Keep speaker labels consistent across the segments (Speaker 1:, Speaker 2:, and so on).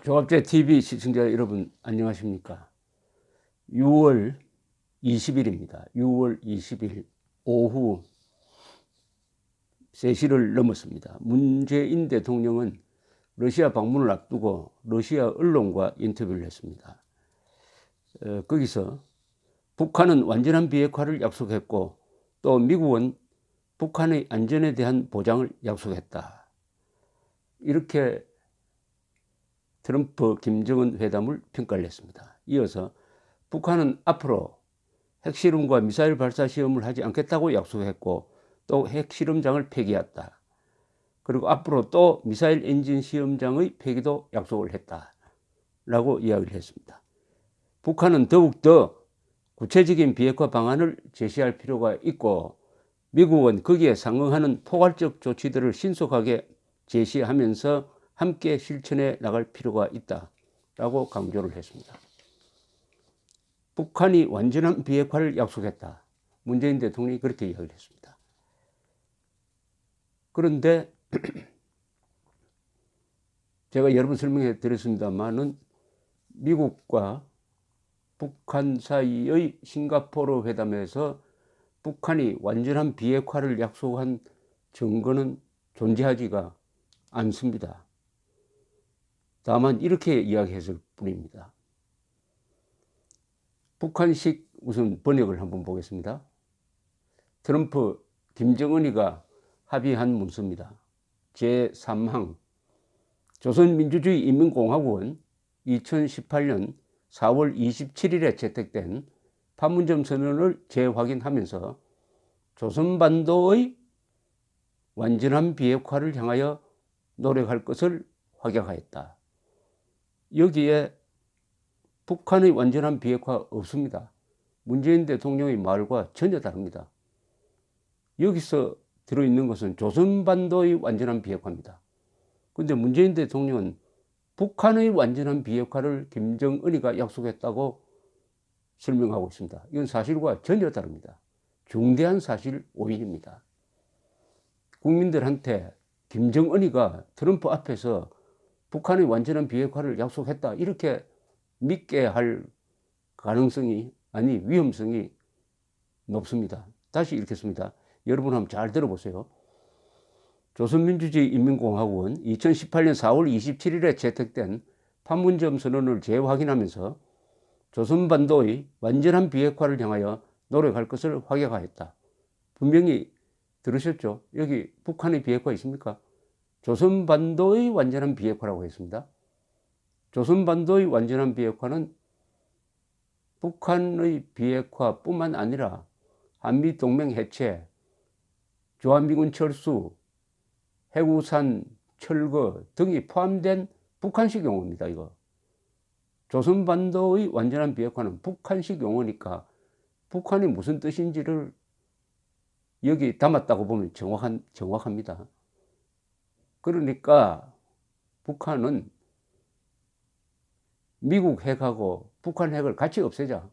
Speaker 1: 조갑제 TV 시청자 여러분 안녕하십니까? 6월 20일입니다. 6월 20일 오후 3시를 넘었습니다. 문재인 대통령은 러시아 방문을 앞두고 러시아 언론과 인터뷰를 했습니다. 거기서 북한은 완전한 비핵화를 약속했고 또 미국은 북한의 안전에 대한 보장을 약속했다. 이렇게 트럼프 김정은 회담을 평가를 했습니다. 이어서 북한은 앞으로 핵실험과 미사일 발사 시험을 하지 않겠다고 약속했고 또 핵실험장을 폐기했다. 그리고 앞으로 또 미사일 엔진 시험장의 폐기도 약속을 했다라고 이야기를 했습니다. 북한은 더욱더 구체적인 비핵화 방안을 제시할 필요가 있고 미국은 거기에 상응하는 포괄적 조치들을 신속하게 제시하면서 함께 실천해 나갈 필요가 있다라고 강조를 했습니다. 북한이 완전한 비핵화를 약속했다. 문재인 대통령이 그렇게 이야기를 했습니다. 그런데 제가 여러 번 설명해 드렸습니다만은 미국과 북한 사이의 싱가포르 회담에서 북한이 완전한 비핵화를 약속한 증거는 존재하지가 않습니다. 다만 이렇게 이야기했을 뿐입니다. 북한식 우선 번역을 한번 보겠습니다. 트럼프 김정은이가 합의한 문서입니다. 제3항 조선민주주의 인민공화국은 2018년 4월 27일에 채택된 판문점 선언을 재확인하면서 조선반도의 완전한 비핵화를 향하여 노력할 것을 확약하였다. 여기에 북한의 완전한 비핵화 없습니다. 문재인 대통령의 말과 전혀 다릅니다. 여기서 들어있는 것은 조선반도의 완전한 비핵화입니다. 그런데 문재인 대통령은 북한의 완전한 비핵화를 김정은이가 약속했다고 설명하고 있습니다. 이건 사실과 전혀 다릅니다. 중대한 사실 오인입니다. 국민들한테 김정은이가 트럼프 앞에서 북한의 완전한 비핵화를 약속했다 이렇게 믿게 할 가능성이 아니 위험성이 높습니다. 다시 읽겠습니다. 여러분 한번 잘 들어보세요. 조선민주주의 인민공화국은 2018년 4월 27일에 채택된 판문점 선언을 재확인하면서 조선반도의 완전한 비핵화를 향하여 노력할 것을 확약하였다. 분명히 들으셨죠? 여기 북한의 비핵화 있습니까? 조선반도의 완전한 비핵화라고 했습니다. 조선반도의 완전한 비핵화는 북한의 비핵화뿐만 아니라 한미동맹 해체, 주한미군 철수, 해구산 철거 등이 포함된 북한식 용어입니다. 이거 조선반도의 완전한 비핵화는 북한식 용어니까 북한이 무슨 뜻인지를 여기 담았다고 보면 정확합니다. 그러니까 북한은 미국 핵하고 북한 핵을 같이 없애자.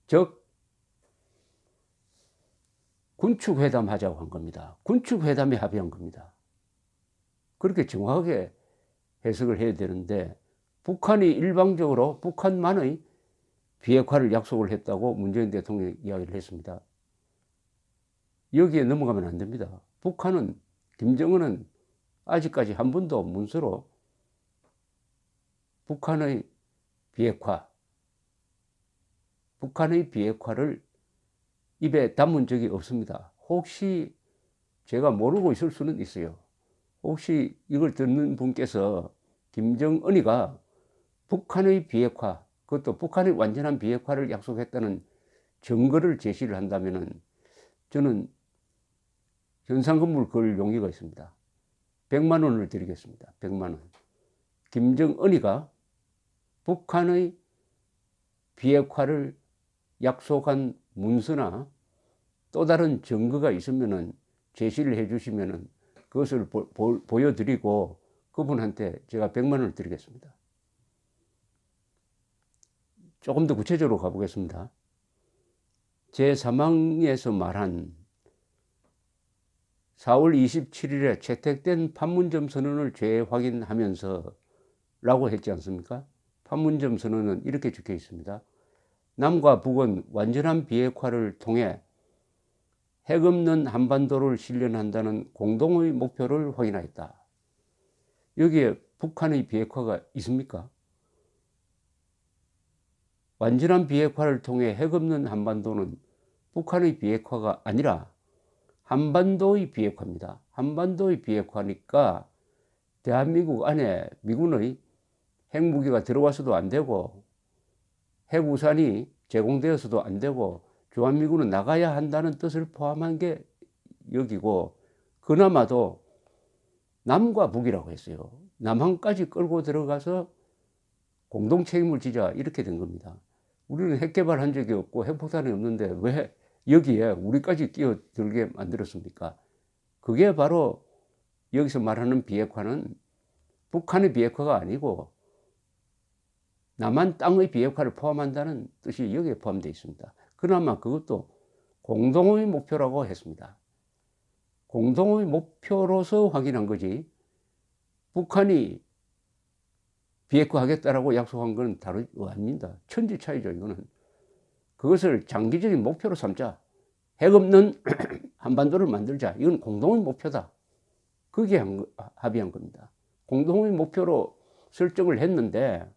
Speaker 1: 즉 군축회담 하자고 한 겁니다. 군축회담에 합의한 겁니다. 그렇게 정확하게 해석을 해야 되는데 북한이 일방적으로 북한만의 비핵화를 약속을 했다고 문재인 대통령이 이야기를 했습니다. 여기에 넘어가면 안 됩니다. 북한은 김정은은 아직까지 한 번도 문서로 북한의 비핵화를 입에 담은 적이 없습니다. 혹시 제가 모르고 있을 수는 있어요. 혹시 이걸 듣는 분께서 김정은이가 북한의 비핵화, 그것도 북한의 완전한 비핵화를 약속했다는 증거를 제시를 한다면 저는 현상금을 걸 용의가 있습니다. 100만 원을 드리겠습니다. 100만 원. 김정은이가 북한의 비핵화를 약속한 문서나 또 다른 증거가 있으면 제시를 해주시면 그것을 보여드리고 그분한테 제가 100만 원을 드리겠습니다. 조금 더 구체적으로 가보겠습니다. 제3항에서 말한 4월 27일에 채택된 판문점 선언을 재확인하면서 라고 했지 않습니까? 판문점 선언은 이렇게 적혀 있습니다. 남과 북은 완전한 비핵화를 통해 핵 없는 한반도를 실현한다는 공동의 목표를 확인하였다. 여기에 북한의 비핵화가 있습니까? 완전한 비핵화를 통해 핵 없는 한반도는 북한의 비핵화가 아니라 한반도의 비핵화입니다. 한반도의 비핵화니까 대한민국 안에 미군의 핵무기가 들어와서도 안 되고 핵우산이 제공되어서도 안 되고 주한미군은 나가야 한다는 뜻을 포함한 게 여기고, 그나마도 남과 북이라고 했어요. 남한까지 끌고 들어가서 공동 책임을 지자, 이렇게 된 겁니다. 우리는 핵 개발한 적이 없고 핵폭탄이 없는데 왜 여기에 우리까지 끼어들게 만들었습니까? 그게 바로 여기서 말하는 비핵화는 북한의 비핵화가 아니고 남한 땅의 비핵화를 포함한다는 뜻이 여기에 포함되어 있습니다. 그나마 그것도 공동의 목표라고 했습니다. 공동의 목표로서 확인한 거지, 북한이 비핵화하겠다라고 약속한 건 다르고 아닙니다. 천지 차이죠, 이거는. 그것을 장기적인 목표로 삼자. 핵 없는 한반도를 만들자. 이건 공동의 목표다. 그게 합의한 겁니다. 공동의 목표로 설정을 했는데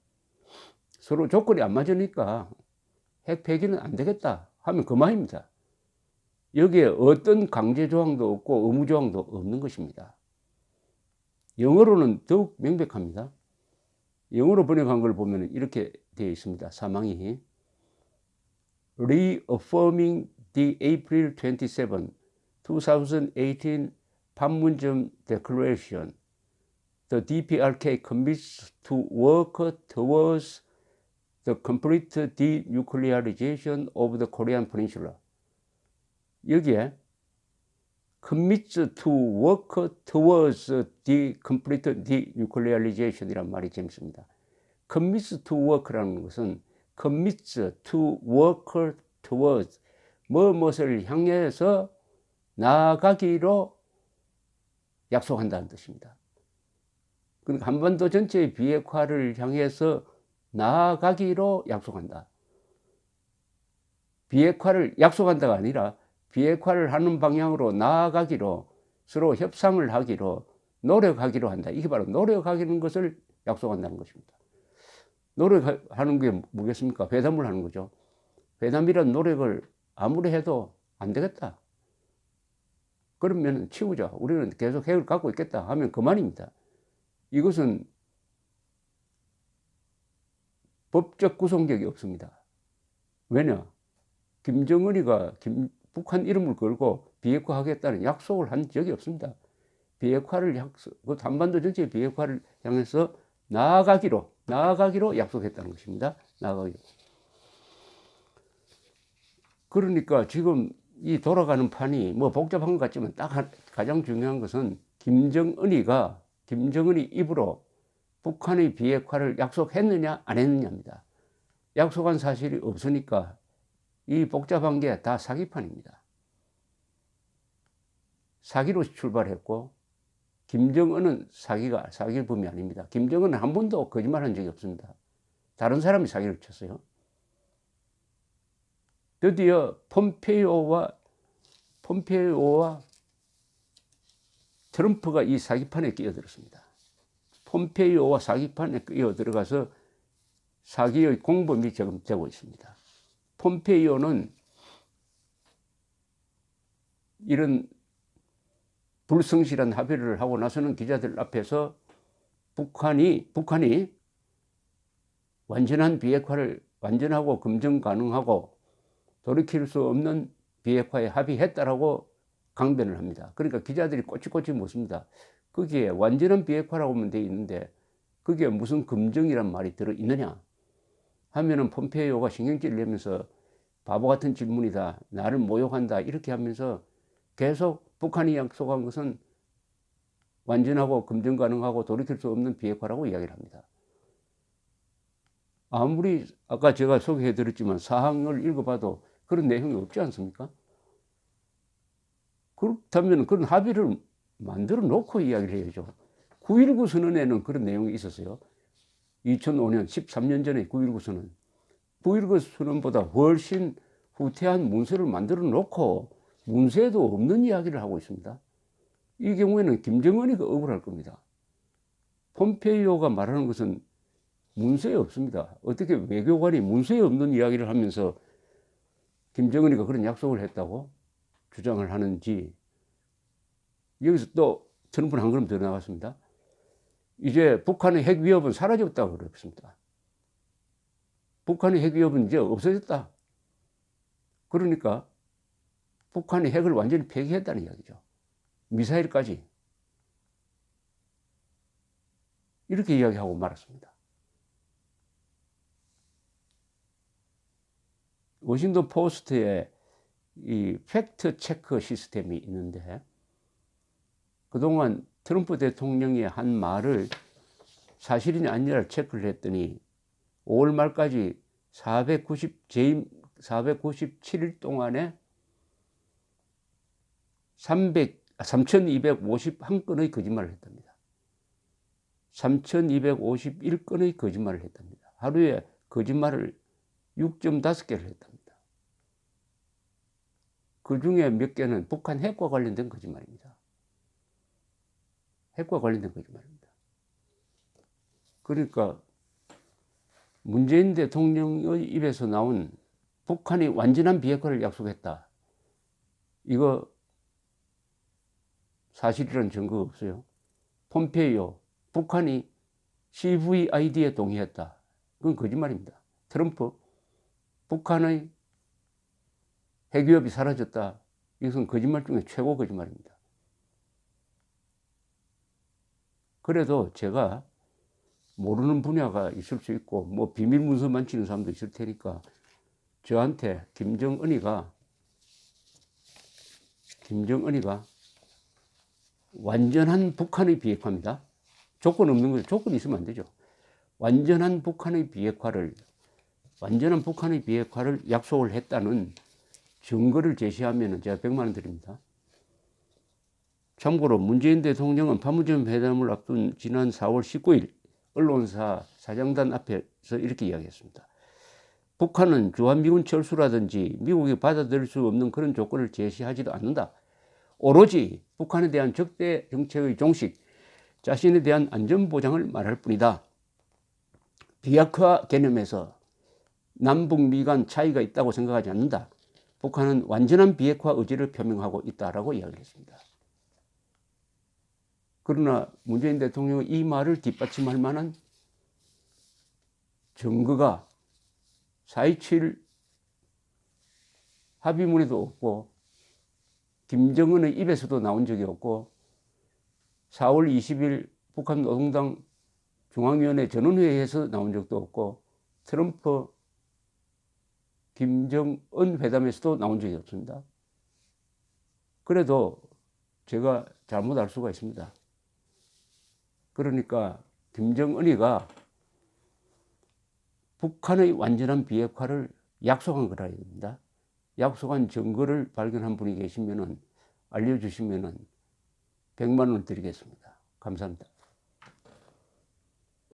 Speaker 1: 서로 조건이 안 맞으니까 핵 폐기는 안 되겠다 하면 그만입니다. 여기에 어떤 강제 조항도 없고 의무 조항도 없는 것입니다. 영어로는 더욱 명백합니다. 영어로 번역한 걸 보면 이렇게 되어 있습니다. 사망이 Reaffirming the April 27, 2018 판문점 Declaration, the DPRK commits to work towards the complete denuclearization of the Korean Peninsula. 여기에 commits to work towards the complete denuclearization 이란 말이 재밌습니다. commits to work라는 것은 commits to work towards 무엇을 향해서 나아가기로 약속한다는 뜻입니다. 그러니까 한반도 전체의 비핵화를 향해서 나아가기로 약속한다. 비핵화를 약속한다가 아니라 비핵화를 하는 방향으로 나아가기로, 서로 협상을 하기로, 노력하기로 한다. 이게 바로 노력하는 것을 약속한다는 것입니다. 노력하는 게 뭐겠습니까? 회담을 하는 거죠. 회담이란 노력을 아무리 해도 안 되겠다. 그러면 치우자. 우리는 계속 핵을 갖고 있겠다 하면 그만입니다. 이것은 법적 구속력이 없습니다. 왜냐? 김정은이가 북한 이름을 걸고 비핵화하겠다는 약속을 한 적이 없습니다. 비핵화를 한반도 전체의 비핵화를 향해서 나아가기로 약속했다는 것입니다. 나아가기로. 그러니까 지금 이 돌아가는 판이 뭐 복잡한 것 같지만 딱 가장 중요한 것은 김정은이 입으로 북한의 비핵화를 약속했느냐 안 했느냐입니다. 약속한 사실이 없으니까 이 복잡한 게 다 사기판입니다. 사기로 출발했고 김정은은 사기범이 아닙니다. 김정은은 한 번도 거짓말한 적이 없습니다. 다른 사람이 사기를 쳤어요. 드디어 폼페이오와 트럼프가 이 사기판에 끼어들었습니다. 폼페이오와 사기판에 끼어들어가서 사기의 공범이 지금 되고 있습니다. 폼페이오는 이런 불성실한 합의를 하고 나서는 기자들 앞에서 북한이 완전한 비핵화를 완전하고 검증 가능하고 돌이킬 수 없는 비핵화에 합의했다라고 강변을 합니다. 그러니까 기자들이 꼬치꼬치 묻습니다. 거기에 완전한 비핵화라고만 되어 있는데 거기에 무슨 검증이란 말이 들어있느냐 하면은 폼페이오가 신경질 내면서 바보 같은 질문이다, 나를 모욕한다, 이렇게 하면서 계속 북한이 약속한 것은 완전하고 검증 가능하고 돌이킬 수 없는 비핵화라고 이야기를 합니다. 아무리 아까 제가 소개해 드렸지만 사항을 읽어봐도 그런 내용이 없지 않습니까? 그렇다면 그런 합의를 만들어 놓고 이야기를 해야죠. 9.19 선언에는 그런 내용이 있었어요. 2005년 13년 전에 9.19 선언, 9.19 선언보다 훨씬 후퇴한 문서를 만들어 놓고 문서에도 없는 이야기를 하고 있습니다. 이 경우에는 김정은이가 억울할 겁니다. 폼페이오가 말하는 것은 문서에 없습니다. 어떻게 외교관이 문서에 없는 이야기를 하면서 김정은이가 그런 약속을 했다고 주장을 하는지. 여기서 또 트럼프는 한 걸음 더 나갔습니다. 이제 북한의 핵 위협은 사라졌다고 그랬습니다. 북한의 핵 위협은 이제 없어졌다. 그러니까 북한이 핵을 완전히 폐기했다는 이야기죠. 미사일까지. 이렇게 이야기하고 말았습니다. 워싱턴 포스트에 이 팩트 체크 시스템이 있는데, 그동안 트럼프 대통령이 한 말을 사실이냐 아니냐를 체크를 했더니 5월 말까지 497일 동안에 3,251건의 거짓말을 했답니다. 3,251건의 거짓말을 했답니다. 하루에 거짓말을 6.5개를 했답니다. 그 중에 몇 개는 북한 핵과 관련된 거짓말입니다. 핵과 관련된 거짓말입니다. 그러니까 문재인 대통령의 입에서 나온 북한이 완전한 비핵화를 약속했다. 이거 사실이라는 증거가 없어요. 폼페이오, 북한이 CVID에 동의했다. 그건 거짓말입니다. 트럼프, 북한의 핵위협이 사라졌다. 이것은 거짓말 중에 최고 거짓말입니다. 그래도 제가 모르는 분야가 있을 수 있고 뭐 비밀 문서 만지는 사람도 있을 테니까 저한테 김정은이가 완전한 북한의 비핵화입니다. 조건 없는 거죠. 조건이 있으면 안 되죠. 완전한 북한의 비핵화를 약속을 했다는 증거를 제시하면 제가 100만 원 드립니다. 참고로 문재인 대통령은 판문점 회담을 앞둔 지난 4월 19일 언론사 사장단 앞에서 이렇게 이야기했습니다. 북한은 주한미군 철수라든지 미국이 받아들일 수 없는 그런 조건을 제시하지도 않는다. 오로지 북한에 대한 적대 정책의 종식, 자신에 대한 안전보장을 말할 뿐이다. 비핵화 개념에서 남북미 간 차이가 있다고 생각하지 않는다. 북한은 완전한 비핵화 의지를 표명하고 있다라고 이야기했습니다. 그러나 문재인 대통령은 이 말을 뒷받침할 만한 증거가 4.27 합의문에도 없고 김정은의 입에서도 나온 적이 없고 4월 20일 북한 노동당 중앙위원회 전원회의에서 나온 적도 없고 트럼프 김정은 회담에서도 나온 적이 없습니다. 그래도 제가 잘못 알 수가 있습니다. 그러니까 김정은이가 북한의 완전한 비핵화를 약속한 거라 합니다. 약속한 증거를 발견한 분이 계시면 알려주시면 100만 원 드리겠습니다. 감사합니다.